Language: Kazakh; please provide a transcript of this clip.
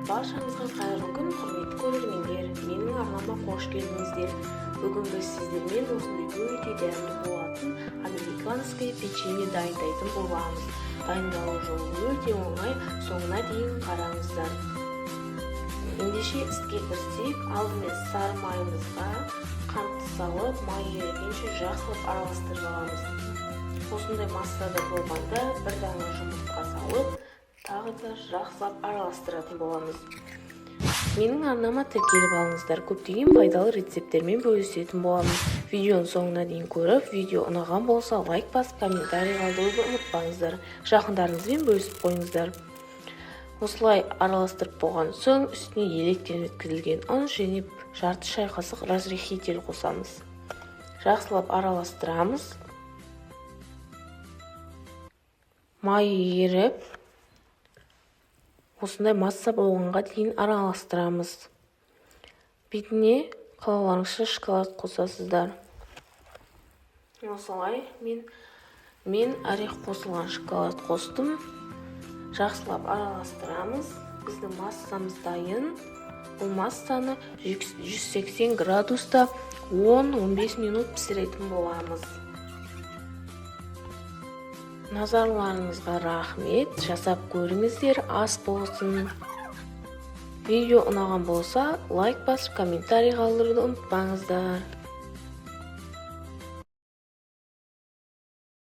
Баршаңызға қайырлы күн, құрметті көрермендер. Менің арнама қош келдіңіздер. Бүгін біз сіздермен осындай өте дәмді болатын американское печенье дайындайтын боламыз. Дайындалу жолы өте оңай, соңына дейін қараңыздар. Ендеше іске кірісейік. Алдымен сары майымызға қантты салып, май ерігенше жақсылап араластырып аламыз. Осындай массада болғанда бір дана жұмыртқа салып, тағы да жақсылап араластыратын боламыз. Менің арнама тіркеліп алыңыздар. Көптеген пайдалы рецепттермен бөлісетін боламыз. Видеоның соңына дейін көріп, видео ұнаған болса лайк басып, комментарий қалдыруды ұмытпаңыздар. Жақындарыңызбен бөлісіп қойыңыздар. Осылай араластырып болған соң үстіне електен өткізілген ұн және жарты шай қасық разрыхитель қосамыз. Жақсылап араластырамыз. Май еріп, осындай масса болғанға дейін араластырамыз. Бетіне қалаларыңызша шоколад қосасыздар. Осылай мен орех қосылған шоколад қостым. Жақсылап араластырамыз. Біздің массамыз дайын. Бұл массаны 180 градуста 10-15 минут пісіретін боламыз. Назарларыңызға рахмет. Жасап көріңіздер, ас болсын. Видео ұнаған болса, лайк басып, комментарий қалдыруды ұмытпаңыздар.